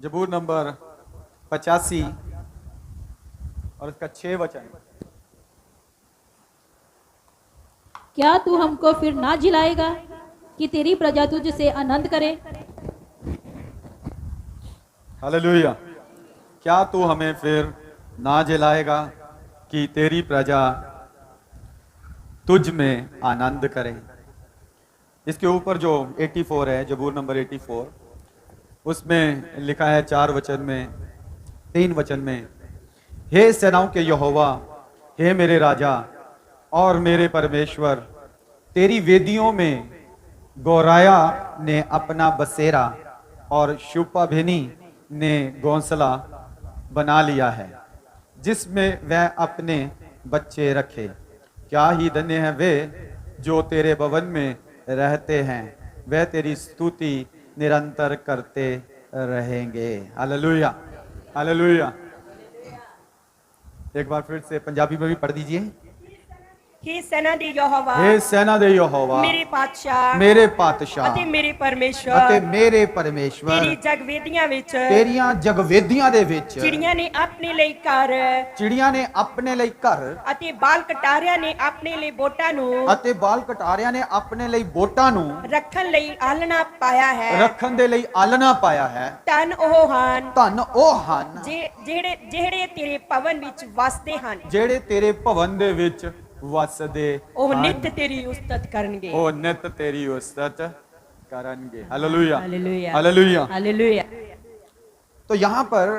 जबूर नंबर 85 और इसका 6 वचन। क्या तू हमको फिर ना जिलाएगा कि तेरी प्रजा तुझसे आनंद करे? हालेलुया। क्या तू हमें फिर ना जिलाएगा कि तेरी प्रजा तुझ में आनंद करे। इसके ऊपर जो 84 है, जबूर नंबर 84, उसमें लिखा है 4 वचन में, 3 वचन में, हे सेनाओं के यहोवा, हे मेरे राजा और मेरे परमेश्वर, तेरी वेदियों में गौराया ने अपना बसेरा और शुपाभिनी ने घोंसला बना लिया है, जिसमें वह अपने बच्चे रखे। क्या ही धन्य है वे जो तेरे भवन में रहते हैं, वह तेरी स्तुति निरंतर करते रहेंगे। Hallelujah, hallelujah. एक बार फिर से पंजाबी में भी पढ़ दीजिए। हे सेना दे यहोवा, हे सेना दे यहोवा, मेरे पातशाह मेरे पातशाह ਅਤੇ ਮੇਰੇ ਅਤੇ ਪਰਮੇਸ਼ਵਰ, ਮੇਰੇ ਪਰਮੇਸ਼ਵਰ, ਤੇਰੀ ਜਗਵੇਦੀਆਂ ਵਿੱਚ ਤੇਰੀਆਂ ਜਗਵੇਦੀਆਂ ਦੇ ਵਿੱਚ ਚਿੜੀਆਂ ਨੇ ਆਪਣੇ ਲਈ ਘਰ ਚਿੜੀਆਂ ਨੇ ਆਪਣੇ ਲਈ ਘਰ ਅਤੇ ਬਾਲ ਕਟਾਰਿਆਂ ਨੇ ਆਪਣੇ ਲਈ ਬੋਟਾਂ ਨੂੰ ਅਤੇ ਬਾਲ ਕਟਾਰਿਆਂ ਨੇ ਆਪਣੇ ਲਈ ਬੋਟਾਂ ਨੂੰ ਰੱਖਣ ਲਈ ਆਲਣਾ ਪਾਇਆ ਹੈ। ਰੱਖਣ ਦੇ ਲਈ ਆਲਣਾ ਪਾਇਆ ਹੈ। ਧੰਨ ਉਹ ਹਨ ਧੰਨ ਉਹ ਹਨ ਜਿਹੜੇ ਜਿਹੜੇ ਤੇਰੇ ਭਵਨ ਵਿੱਚ ਵਸਦੇ ਹਨ, ਜਿਹੜੇ ਤੇਰੇ ਭਵਨ ਦੇ ਵਿੱਚ ਵਸਦੇ ਉਹ ਹਨ। ਨਿਤ ਤੇਰੀ ਉਸਤਤ ਕਰਨਗੇ। ਉਹ ਨਿਤ ਤੇਰੀ ਉਸਤਤ करेंगे। Hallelujah, hallelujah, hallelujah. हालेलुया। तो यहाँ पर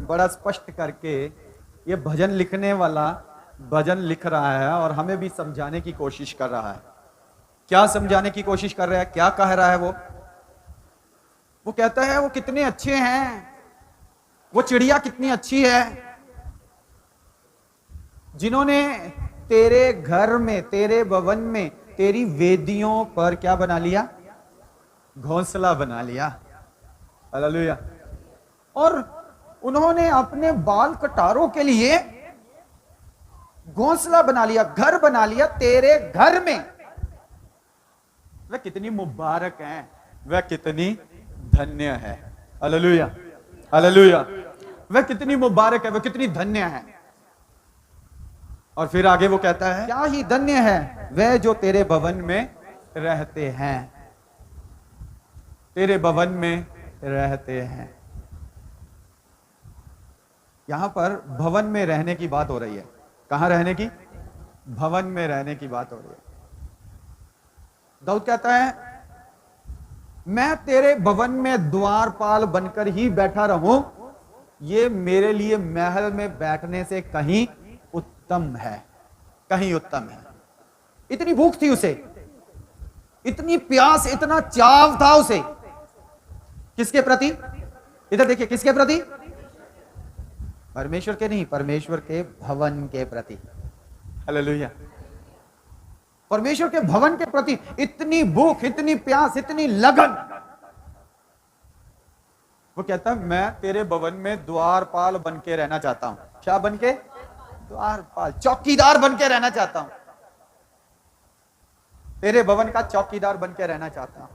बड़ा स्पष्ट करके ये भजन लिखने वाला भजन लिख रहा है और हमें भी समझाने की कोशिश कर रहा है। क्या समझाने की कोशिश कर रहा है, क्या कह रहा है? वो कहता है वो कितने अच्छे हैं, वो चिड़िया कितनी अच्छी है जिन्होंने तेरे घर में, तेरे भवन में, तेरी वेदियों पर क्या बना लिया? घोंसला बना लिया। हालेलुया। और उन्होंने अपने बाल कटारों के लिए घोंसला बना लिया, घर बना लिया तेरे घर में। वह कितनी मुबारक है, वह कितनी धन्य है। Hallelujah, hallelujah. वह कितनी मुबारक है, वह कितनी धन्य है। और फिर आगे वो कहता है, क्या ही धन्य है वह जो तेरे भवन में रहते हैं, तेरे भवन में रहते हैं। यहां पर भवन में रहने की बात हो रही है। कहां रहने की? भवन में रहने की बात हो रही है। दाऊद कहता है, मैं तेरे भवन में द्वारपाल बनकर ही बैठा रहूं, ये मेरे लिए महल में बैठने से कहीं उत्तम है, कहीं उत्तम है। इतनी भूख थी उसे, इतनी प्यास, इतना चाव था उसे। किसके प्रति? इधर देखिए, किसके प्रति? परमेश्वर के नहीं, परमेश्वर के भवन के प्रति। हालेलुया। परमेश्वर के भवन के प्रति इतनी भूख, इतनी प्यास, इतनी लगन। वो कहता है, मैं तेरे भवन में द्वारपाल बन के रहना चाहता हूं। क्या बन के? द्वारपाल, चौकीदार बन के रहना चाहता हूं। तेरे भवन का चौकीदार बन के रहना चाहता हूं।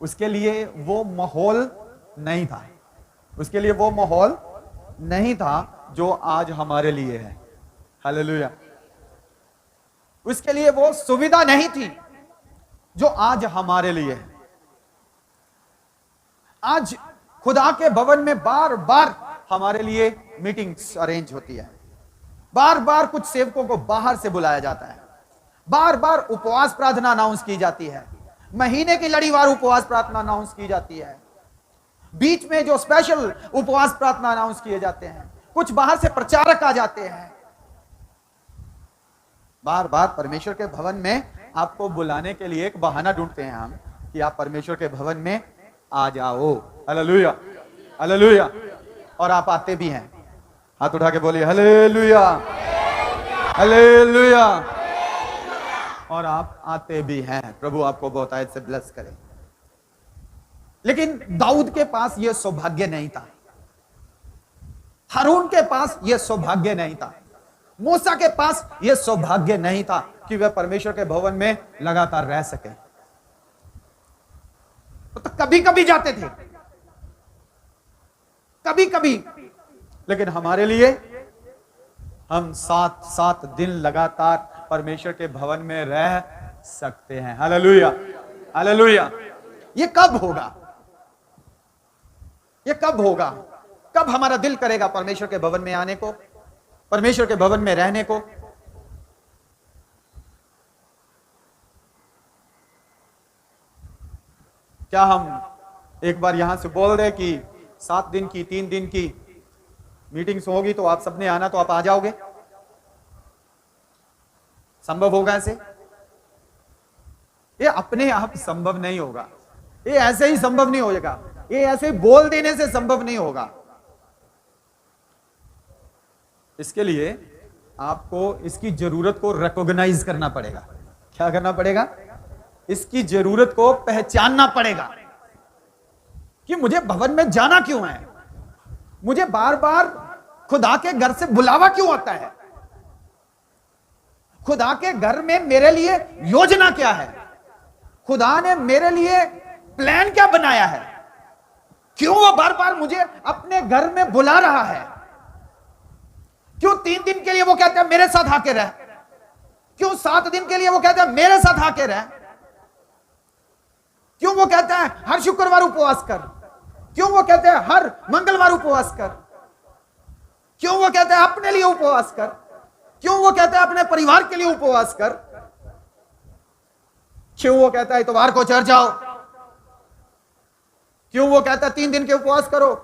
उसके लिए वो माहौल नहीं था, उसके लिए वो माहौल नहीं था जो आज हमारे लिए है। हालेलुया। उसके लिए वो सुविधा नहीं थी जो आज हमारे लिए है। आज खुदा के भवन में बार बार हमारे लिए मीटिंग्स अरेंज होती है, बार बार कुछ सेवकों को बाहर से बुलाया जाता है, बार बार उपवास प्रार्थना अनाउंस की जाती है, महीने की लड़ीवार उपवास प्रार्थना अनाउंस की जाती है, बीच में जो स्पेशल उपवास प्रार्थना अनाउंस किए जाते हैं, कुछ बाहर से प्रचारक आ जाते हैं। बार बार परमेश्वर के भवन में आपको बुलाने के लिए एक बहाना ढूंढते हैं हम कि आप परमेश्वर के भवन में आ जाओ। Hallelujah, hallelujah. और आप आते भी हैं। हाथ उठा के बोलिए हालेलुया, हालेलुया। और आप आते भी हैं। प्रभु आपको बहुत आयत से ब्लेस करे। लेकिन दाऊद के पास यह सौभाग्य नहीं था, हारून के पास यह सौभाग्य नहीं था, मूसा के पास यह सौभाग्य नहीं था कि वह परमेश्वर के भवन में लगातार रह सके। तो कभी कभी जाते थे, कभी कभी, लेकिन हमारे लिए हम 7 दिन लगातार परमेश्वर के भवन में रह सकते हैं। Hallelujah, hallelujah. ये कब होगा? ये कब होगा? कब हमारा दिल करेगा परमेश्वर के भवन में आने को, परमेश्वर के भवन में रहने को? क्या हम एक बार यहां से बोल रहे कि 7 दिन की 3 दिन की मीटिंग्स होगी तो आप सबने आना, तो आप आ जाओगे? संभव होगा ऐसे? ये अपने आप संभव नहीं होगा। ये ऐसे ही संभव नहीं होगा। ये ऐसे ही बोल देने से संभव नहीं होगा। इसके लिए आपको इसकी जरूरत को रिकॉग्नाइज करना पड़ेगा। क्या करना पड़ेगा? इसकी जरूरत को पहचानना पड़ेगा कि मुझे भवन में जाना क्यों है, मुझे बार बार खुदा के घर से बुलावा क्यों आता है, खुदा के घर में मेरे लिए योजना क्या है, खुदा ने मेरे लिए प्लान क्या बनाया है, क्यों वो बार बार मुझे अपने घर में बुला रहा है, क्यों 3 दिन के लिए वो कहते हैं मेरे साथ आके रह, क्यों 7 दिन के लिए वो कहते हैं मेरे साथ आके रह, क्यों वो कहता है हर शुक्रवार उपवास कर, क्यों वो कहते हैं हर मंगलवार उपवास कर, क्यों वो कहते हैं अपने लिए उपवास कर, क्यों वो कहता है अपने परिवार के लिए उपवास कर, क्यों वो कहता है इतवार को चर्च जाओ, क्यों वो कहता है 3 दिन के उपवास करो,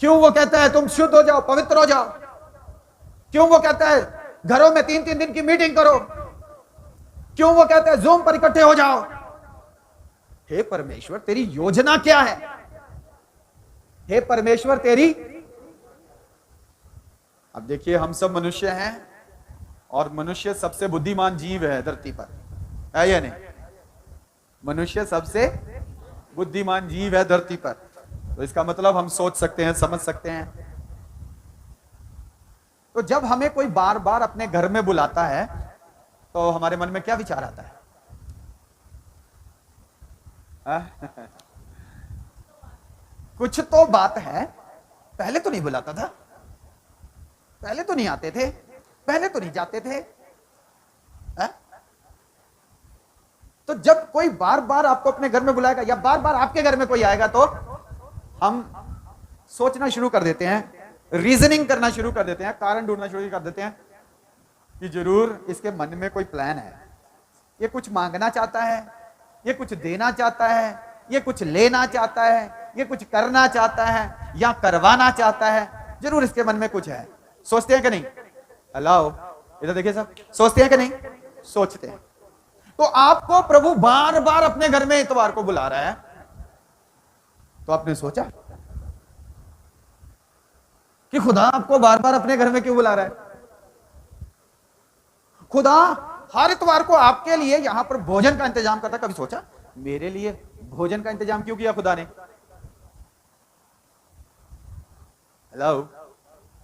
क्यों वो कहता है तुम शुद्ध हो जाओ, पवित्र हो जाओ, क्यों वो कहता है घरों में 3-3 दिन की मीटिंग करो, क्यों वो कहता है जूम पर इकट्ठे हो जाओ। हे परमेश्वर, तेरी योजना क्या है? हे परमेश्वर, तेरी। अब देखिए, हम सब मनुष्य हैं और मनुष्य सबसे बुद्धिमान जीव है धरती पर, है या नहीं? मनुष्य सबसे बुद्धिमान जीव है धरती पर। तो इसका मतलब हम सोच सकते हैं, समझ सकते हैं। तो जब हमें कोई बार बार अपने घर में बुलाता है तो हमारे मन में क्या विचार आता है? कुछ तो बात है। पहले तो नहीं बुलाता था, पहले तो नहीं आते थे, पहले तो नहीं जाते थे। तो जब कोई बार बार आपको अपने घर में बुलाएगा या बार बार आपके घर में कोई आएगा तो हम सोचना शुरू कर देते हैं, रीजनिंग करना शुरू कर देते हैं, कारण ढूंढना शुरू कर देते हैं कि जरूर इसके मन में कोई प्लान है, ये कुछ मांगना चाहता है, ये कुछ देना चाहता है, ये कुछ लेना चाहता है, ये कुछ करना चाहता है या करवाना चाहता है, जरूर इसके मन में कुछ है। सोचते हैं कि नहीं? हेलो, इधर देखिए सब, सोचते हैं कि नहीं? सोचते हैं। तो आपको प्रभु बार बार अपने घर में इतवार को बुला रहा है, तो आपने सोचा कि खुदा आपको बार बार अपने घर में क्यों बुला रहा है? खुदा हर इतवार को आपके लिए यहां पर भोजन का इंतजाम करता। कभी सोचा मेरे लिए भोजन का इंतजाम क्यों किया खुदा ने? हेलो,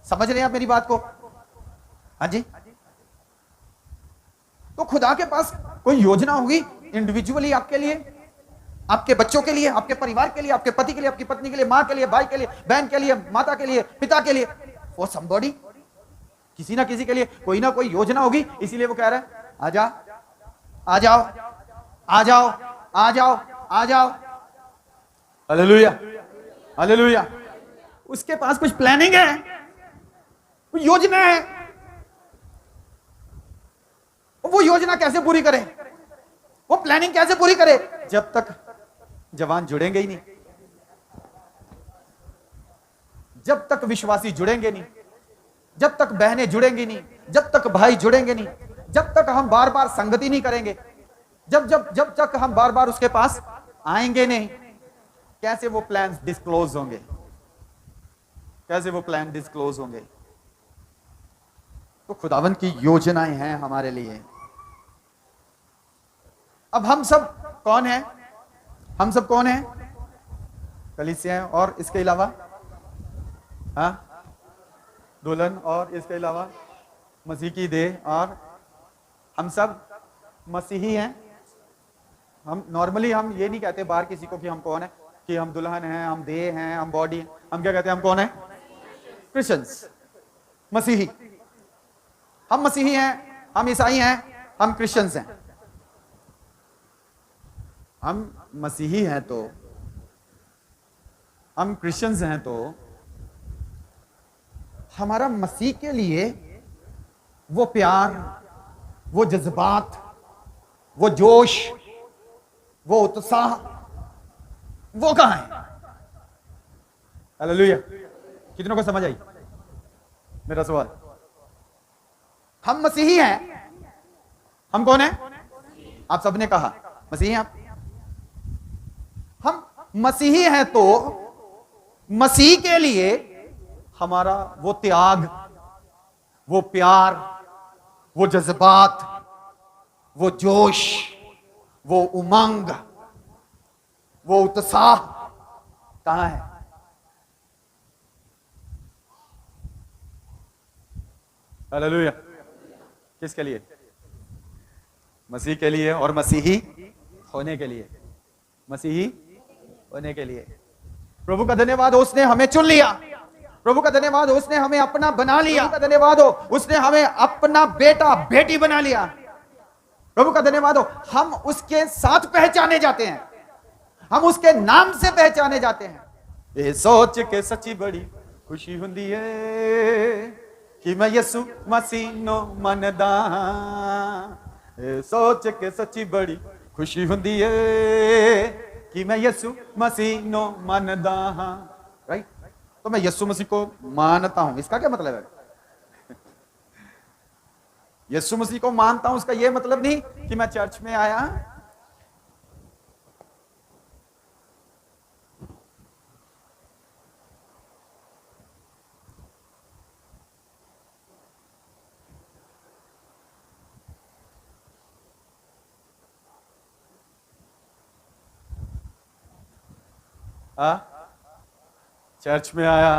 समझ रहे हैं आप मेरी बात को? हाँ जी। तो खुदा के पास कोई योजना होगी इंडिविजुअली आपके लिए, आपके बच्चों के लिए, आपके परिवार के लिए, आपके पति के लिए, आपकी पत्नी के लिए, मां के लिए, भाई के लिए, बहन के लिए, माता के लिए, पिता के लिए, फॉर समबॉडी, किसी ना किसी के लिए कोई ना कोई योजना होगी। इसीलिए वो कह रहा है आ जाओ, आ जाओ, आ जाओ, आ जाओ, आ जाओ। Hallelujah, hallelujah. उसके पास कुछ प्लानिंग है, कुछ योजना है। वो योजना कैसे पूरी करे, वो प्लानिंग कैसे पूरी करे? जब तक जवान जुड़ेंगे ही नहीं, जब तक विश्वासी जुड़ेंगे नहीं, जब तक बहनें जुड़ेंगी नहीं, जब तक भाई जुड़ेंगे नहीं, जब तक हम बार बार संगति नहीं करेंगे, जब तक हम बार बार उसके पास आएंगे नहीं, कैसे वो प्लान डिस्क्लोज होंगे? कैसे वो प्लान डिस्क्लोज होंगे? तो खुदावन की योजनाएं हैं हमारे लिए। अब हम सब कौन हैं? हम सब कौन हैं? कलीसिया हैं, और इसके अलावा दुल्हन, और इसके अलावा मसीह की देह, और हम सब मसीही हैं। हम नॉर्मली हम ये नहीं कहते बाहर किसी को कि हम कौन है, कि हम दुल्हन हैं, हम देह हैं, हम बॉडी हैं। हम क्या कहते हैं? हम कौन है? क्रिश्चियंस, मसीही। हम मसीही हैं, हम ईसाई हैं, हम क्रिश्चियंस हैं। हम मसीही हैं तो, हम क्रिश्चियंस हैं तो हमारा मसीह के लिए वो प्यार, वो जज्बात, वो जोश, वो उत्साह, वो कहां है? हालेलुया। कितनों को समझ आई मेरा सवाल? हम मसीही हैं। हम कौन हैं? आप सबने कहा मसीही हैं आप। हम मसीही हैं तो मसीह के लिए हमारा वो त्याग, वो प्यार, वो जज्बात, वो जोश, वो उमंग, वो उत्साह कहां है? हालेलुया। किसके लिए? मसीह के लिए और मसीही होने के लिए। मसीही होने के लिए। प्रभु का धन्यवाद हो, उसने हमें चुन लिया। प्रभु का धन्यवाद हो, उसने हमें अपना बना लिया। प्रभु का धन्यवाद हो, उसने हमें अपना बेटा बेटी बना लिया। प्रभु का धन्यवाद हो, हम उसके साथ पहचाने जाते हैं, हम उसके नाम से पहचाने जाते हैं। ये सोच के सच्ची बड़ी खुशी हुंदी है कि मैं यसु मसीह नो मनदा। ये सोच के सच्ची बड़ी खुशी हुंदी है कि मैं यसु मसीह नो मनदा। राइट? तो मैं यसु मसीह को मानता हूं, इसका क्या मतलब है? यसु मसीह को मानता हूं, उसका यह मतलब नहीं कि मैं चर्च में आया, चर्च में आया,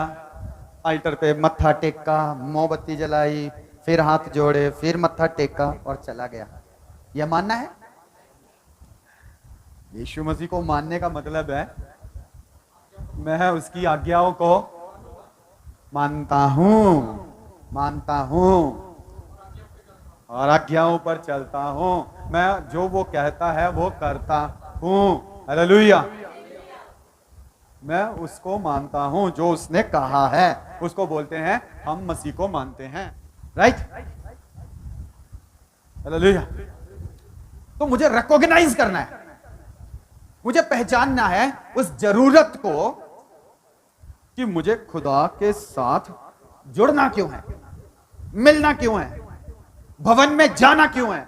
आल्टर पे मत्था टेका, मोमबत्ती जलाई, फिर हाथ जोड़े, फिर मत्था टेका और चला गया। यह मानना है? यीशु मसीह को मानने का मतलब है मैं उसकी आज्ञाओं को मानता हूं और आज्ञाओं पर चलता हूं। मैं जो वो कहता है वो करता हूं। हालेलुया। मैं उसको मानता हूं, जो उसने कहा है उसको बोलते हैं हम मसीह को मानते हैं। राइट? हालेलुया। तो मुझे रिकॉग्नाइज करना है, मुझे पहचानना है उस जरूरत को कि मुझे खुदा के साथ जुड़ना क्यों है, मिलना क्यों है, भवन में जाना क्यों है।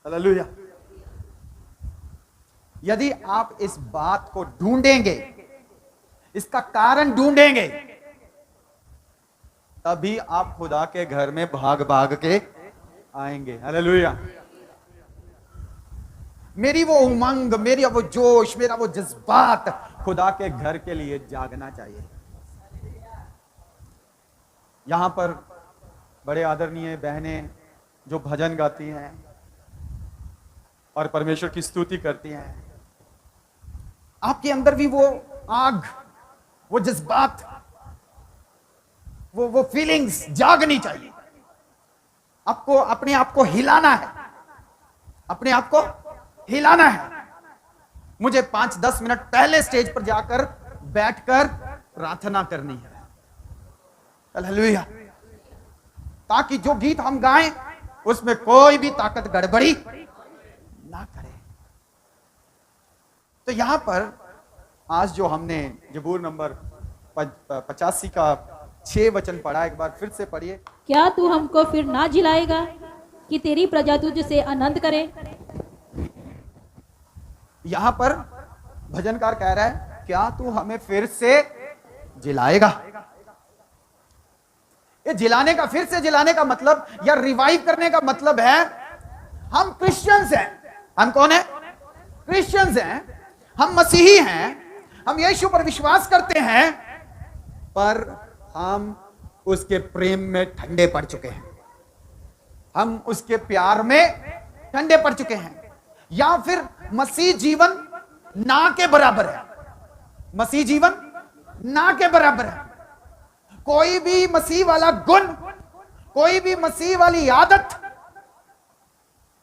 हालेलुया। यदि आप इस बात को ढूंढेंगे, इसका कारण ढूंढेंगे, तभी आप खुदा के घर में भाग भाग के आएंगे। हालेलुया। मेरी वो उमंग, मेरी वो जोश, मेरा वो जज्बात खुदा के घर के लिए जागना चाहिए। यहां पर बड़े आदरणीय बहनें जो भजन गाती हैं और परमेश्वर की स्तुति करती हैं, आपके अंदर भी वो आग, वो जज्बात, वो फीलिंग्स जागनी चाहिए। आपको अपने आप को हिलाना है, अपने आप को हिलाना है। मुझे 5-10 मिनट पहले स्टेज पर जाकर बैठकर प्रार्थना करनी है। हालेलुया। ताकि जो गीत हम गाएं उसमें कोई भी ताकत गड़बड़ी ना करे। तो यहां पर आज जो हमने जबूर नंबर 85 का 6 वचन पढ़ा, एक बार फिर से पढ़िए। क्या तू हमको फिर ना जिलाएगा कि तेरी प्रजा तुझसे आनंद करे। यहां पर भजनकार कह रहा है क्या तू हमें फिर से जिलाएगा। ये जिलाने का, फिर से जिलाने का मतलब या रिवाइव करने का मतलब है हम क्रिश्चियंस हैं। हम कौन है? क्रिश्चियंस हैं, हम मसीही हैं, हम यीशु पर विश्वास करते हैं, पर हम उसके प्रेम में ठंडे पड़ चुके हैं, हम उसके प्यार में ठंडे पड़ चुके हैं। या फिर मसीह जीवन ना के बराबर है। मसीह जीवन ना के बराबर है। कोई भी मसीह वाला गुण, कोई भी मसीह वाली आदत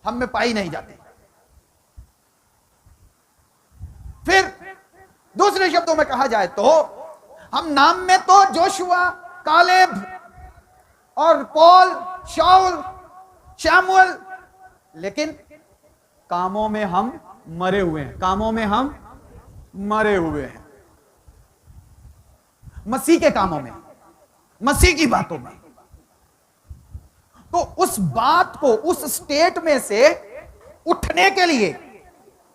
हम में पाई नहीं जाती। फिर दूसरे शब्दों में कहा जाए तो हम नाम में तो जोशुआ, कालेब और पौल, शाऊल, शमूएल, लेकिन कामों में हम मरे हुए हैं। कामों में हम मरे हुए हैं। मसीह के कामों में, मसीह की बातों में। तो उस बात को, उस स्टेट में से उठने के लिए,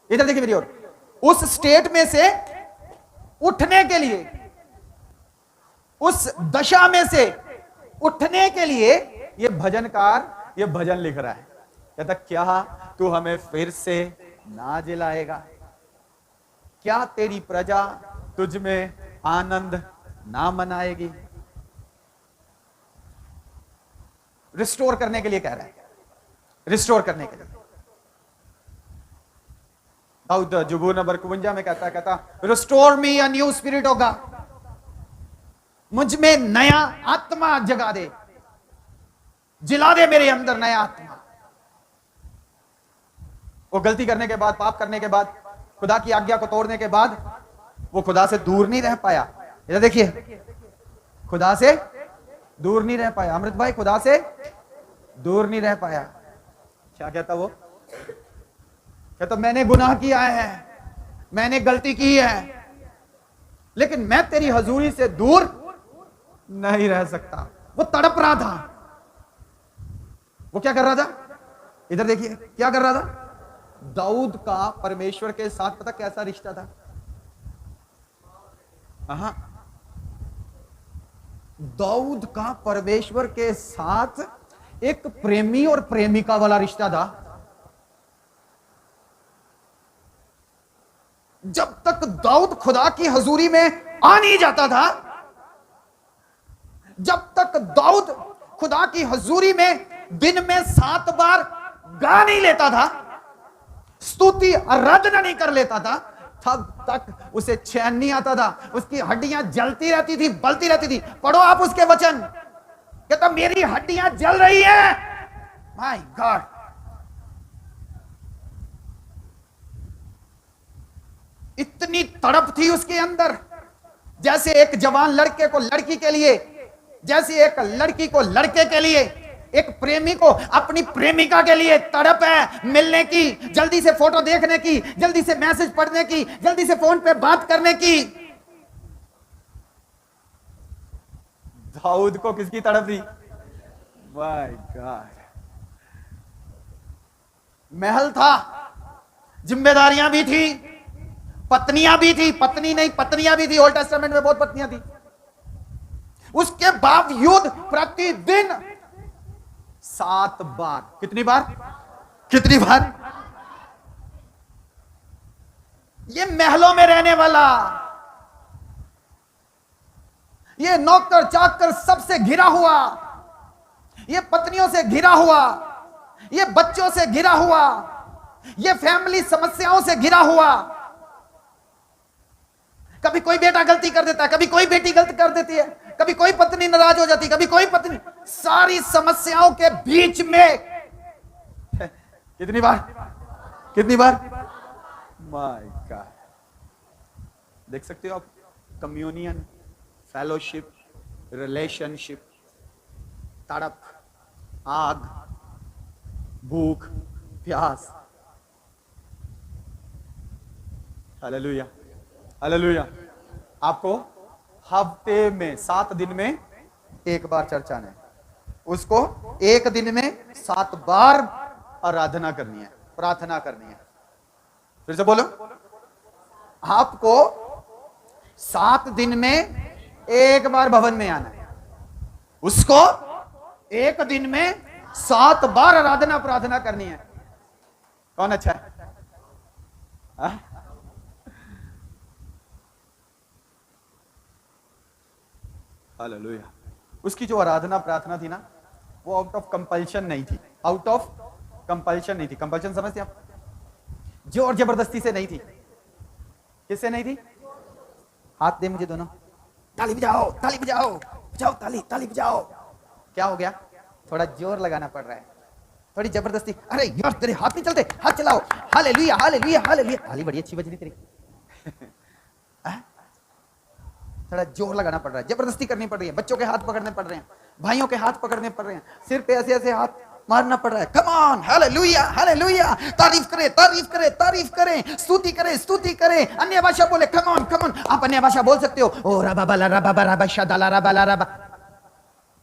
इधर देखिए मेरी ओर, उस स्टेट में से उठने के लिए, उस दशा में से उठने के लिए ये भजनकार ये भजन लिख रहा है। कहता क्या तू हमें फिर से ना जिलाएगा? क्या तेरी प्रजा तुझ में आनंद ना मनाएगी? रिस्टोर करने के लिए कह रहा है, रिस्टोर करने के लिए। दाऊद जबूर नंबर 52 में कहता restore me a new spirit होगा, मुझ में नया आत्मा जगा दे, जिला दे मेरे अंदर नया आत्मा। वो गलती करने के बाद, पाप करने के बाद, खुदा की आज्ञा को तोड़ने के बाद वो खुदा से दूर नहीं रह पाया। इधर देखिए, खुदा से दूर नहीं रह पाया। अमृत भाई खुदा से दूर नहीं रह पाया। क्या कहता वो? कहता मैंने गुनाह किया है, मैंने गलती की है, लेकिन मैं तेरी हजूरी से दूर नहीं रह सकता। वो तड़प रहा था। वो क्या कर रहा था? इधर देखिए क्या कर रहा था। दाऊद का परमेश्वर के साथ पता कैसा रिश्ता था? दाऊद का परमेश्वर के साथ एक प्रेमी और प्रेमिका वाला रिश्ता था। जब तक दाऊद खुदा की हजूरी में आ नहीं जाता था, जब तक दाऊद खुदा की हजूरी में दिन में 7 बार गा नहीं लेता था, स्तुति आराधना नहीं कर लेता था, तब तक उसे चैन नहीं आता था। उसकी हड्डियां जलती रहती थी, बलती रहती थी। पढ़ो आप उसके वचन। कहता मेरी हड्डियां जल रही हैं। माय गॉड, इतनी तड़प थी उसके अंदर। जैसे एक जवान लड़के को लड़की के लिए, जैसे एक लड़की को लड़के के लिए, एक प्रेमी को अपनी प्रेमिका के लिए तड़प है मिलने की, जल्दी से फोटो देखने की, जल्दी से मैसेज पढ़ने की, जल्दी से फोन पे बात करने की। दाऊद को किसकी तड़प थी? My God. महल था, जिम्मेदारियां भी थी, पत्नियां भी थी, पत्नी नहीं पत्नियां भी थी। ओल्ड टेस्टामेंट में बहुत पत्नियां थी। उसके बावजूद प्रतिदिन 7 बार, कितनी बार? कितनी बार? ये महलों में रहने वाला, ये नौकर चाकर सबसे घिरा हुआ, ये पत्नियों से घिरा हुआ, ये बच्चों से घिरा हुआ, ये फैमिली समस्याओं से घिरा हुआ। कभी कोई बेटा गलती कर देता है, कभी कोई बेटी गलती कर देती है, कभी कोई पत्नी नाराज हो जाती, कभी कोई पत्नी। सारी समस्याओं के बीच में कितनी बार? कितनी बार? My God. देख सकते हो आप, कम्युनियन, फेलोशिप, रिलेशनशिप, तड़प, आग, भूख, प्यास। Hallelujah, hallelujah. आपको हफ्ते में 7 दिन में एक बार चर्च आना है, उसको एक दिन में 7 बार आराधना करनी है, प्रार्थना करनी है। फिर से बोलो, आपको 7 दिन में एक बार भवन में आना है, उसको एक दिन में 7 बार आराधना प्रार्थना करनी है। कौन अच्छा है? हालेलुया। उसकी जो आराधना प्रार्थना थी ना, वो आउट ऑफ कंपल्शन नहीं थी। आउट ऑफ कंपल्शन नहीं थी। कंपल्शन समझते आप? जोर जबरदस्ती से नहीं थी। किससे नहीं थी? हाथ दे मुझे दोनों, ताली बजाओ, ताली बजाओ, बजाओ ताली, ताली बजाओ। क्या हो गया? थोड़ा जोर लगाना पड़ रहा है, थोड़ी जबरदस्ती। अरे यार तेरे हाथ नहीं चलते, हाथ चलाओ। Hallelujah, hallelujah, hallelujah. ताली बड़ी अच्छी बज रही तेरी। थोड़ा जोर लगाना पड़ रहा है, जबरदस्ती करनी पड़ रही है। बच्चों के हाथ पकड़ने पड़ रहे हैं, भाइयों के हाथ पकड़ने पड़ रहे हैं, सिर पे ऐसे ऐसे हाथ मारना पड़ रहा है। Come on, hallelujah, hallelujah. तारीफ करें, तारीफ करें, तारीफ करें, स्तुति करें, स्तुति करें। अन्य भाषा बोले, कम ऑन, कम ऑन। आप अन्य भाषा बोल सकते हो। ओ रबा बला रबा रबा शदाला रबा रबा।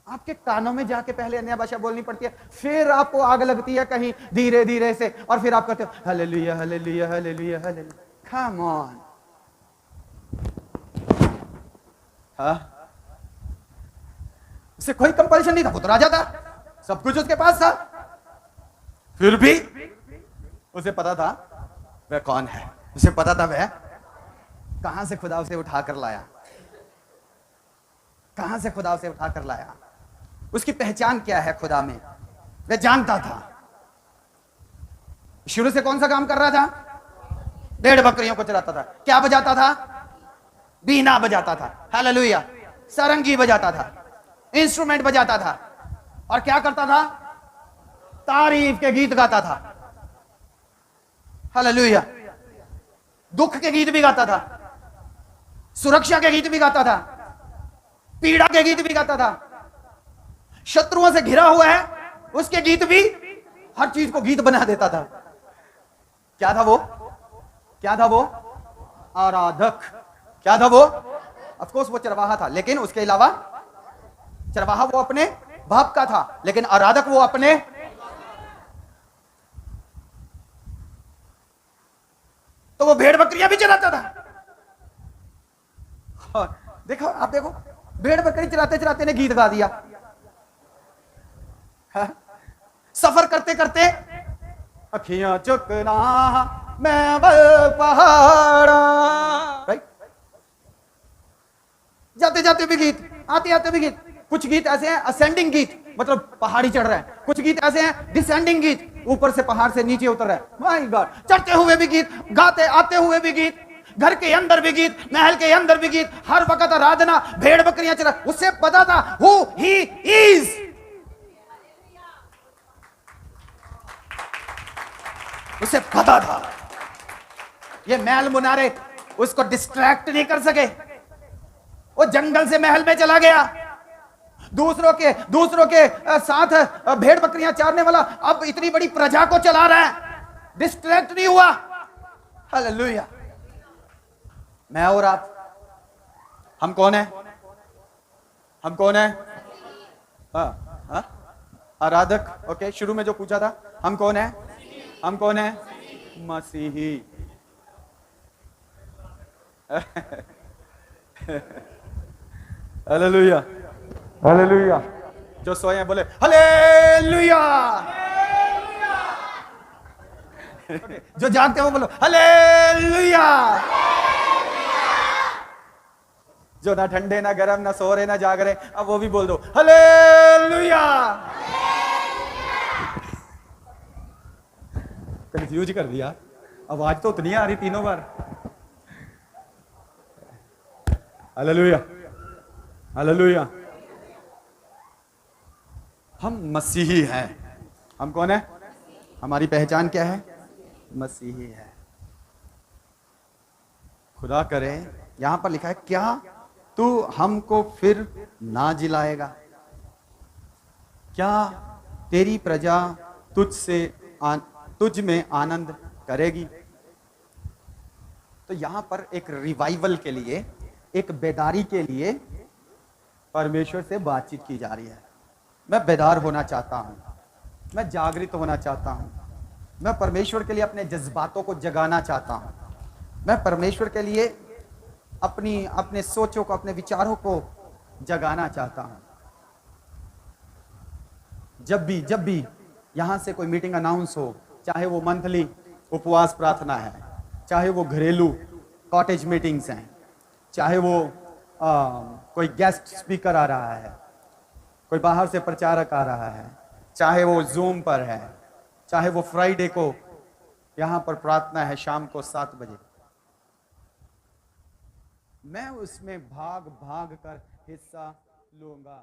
आपके कानों में जाके पहले अन्य भाषा बोलनी पड़ती है, फिर आपको आग लगती है कहीं धीरे धीरे से, और फिर आप कहते हो hallelujah, hallelujah, hallelujah, hallelujah. Come on. उसे कोई कंपल्शन नहीं था, वो तो राजा था, सब कुछ उसके पास था, फिर भी उसे पता था वह कौन है। उसे पता था वह कहां से खुदा उसे उठाकर लाया, कहां से खुदा उसे उठाकर लाया। उसकी पहचान क्या है खुदा में, वह जानता था। शुरू से कौन सा काम कर रहा था? भेड़ बकरियों को चलाता था। क्या बजाता था? बीना बजाता था, हालेलुया। सारंगी बजाता था, इंस्ट्रूमेंट बजाता था, और क्या करता था? तारीफ के गीत गाता था, हालेलुया। दुख के गीत भी गाता था, सुरक्षा के गीत भी गाता था, पीड़ा के गीत भी गाता था। शत्रुओं से घिरा हुआ है, उसके गीत भी हर चीज को गीत बना देता था। क्या था वो? क्या था वो? आराधक। क्या था वो? ऑफ कोर्स वो चरवाहा था, लेकिन उसके अलावा चरवाहा वो अपने बाप का था, लेकिन आराधक वो अपने। तो वो भेड़ बकरियां भी चराता था। देखो, आप देखो, भेड़ बकरी चराते चराते ने गीत गा दिया। सफर करते करते अखियां चुकना मैं बल पहाड़ा, राइट। जाते जाते भी गीत, आते आते भी गीत। कुछ गीत ऐसे हैं असेंडिंग गीत, मतलब पहाड़ी चढ़ रहा है। कुछ गीत ऐसे हैं डिसेंडिंग गीत, ऊपर से पहाड़ से नीचे उतर रहा है। माय गॉड, चढ़ते हुए भी गीत, गाते आते हुए भी गीत, घर के अंदर भी गीत, महल के अंदर भी गीत, हर वक्त आराधना, भेड़ बकरियां चरा। उससे पता था हु ही इज। उसे पता था ये महल मुनारे उसको डिस्ट्रैक्ट नहीं कर सके। वो जंगल से महल में चला गया, दूसरों के साथ भेड़ बकरियां चारने वाला अब इतनी बड़ी प्रजा को चला रहा है, डिस्ट्रैक्ट नहीं हुआ। हालेलुया। मैं और आप, हम कौन है? हम कौन है? आराधक। ओके, शुरू में जो पूछा था, हम कौन है? हम कौन है? मसीही। Hallelujah, hallelujah. जो सोए हैं बोले हालेलुया। जो जागते हो बोलो हालेलुया। जो ना ठंडे ना गरम ना सो रहे ना जाग रहे, अब वो भी बोल दो हालेलुया। कंफ्यूज कर दिया, आवाज तो उतनी आ रही तीनों बार। Hallelujah, hallelujah. हम मसीही हैं। हम कौन है? हमारी पहचान क्या है? मसीही है। खुदा करे, यहां पर लिखा है क्या तू हमको फिर ना जिलाएगा? क्या तेरी प्रजा तुझ में आनंद करेगी? तो यहां पर एक रिवाइवल के लिए, एक बेदारी के लिए परमेश्वर से बातचीत की जा रही है। मैं बेदार होना चाहता हूं, मैं जागृत होना चाहता हूं, मैं परमेश्वर के लिए अपने जज्बातों को जगाना चाहता हूं, मैं परमेश्वर के लिए अपने सोचों को, अपने विचारों को जगाना चाहता हूं। जब भी यहां से कोई मीटिंग अनाउंस हो, चाहे वो मंथली उपवास प्रार्थना है, चाहे वो घरेलू कॉटेज मीटिंग्स हैं, चाहे वो कोई गेस्ट स्पीकर आ रहा है, कोई बाहर से प्रचारक आ रहा है, चाहे वो जूम पर है, चाहे वो फ्राइडे को यहां पर प्रार्थना है शाम को 7 बजे, मैं उसमें भाग भाग कर हिस्सा लूंगा।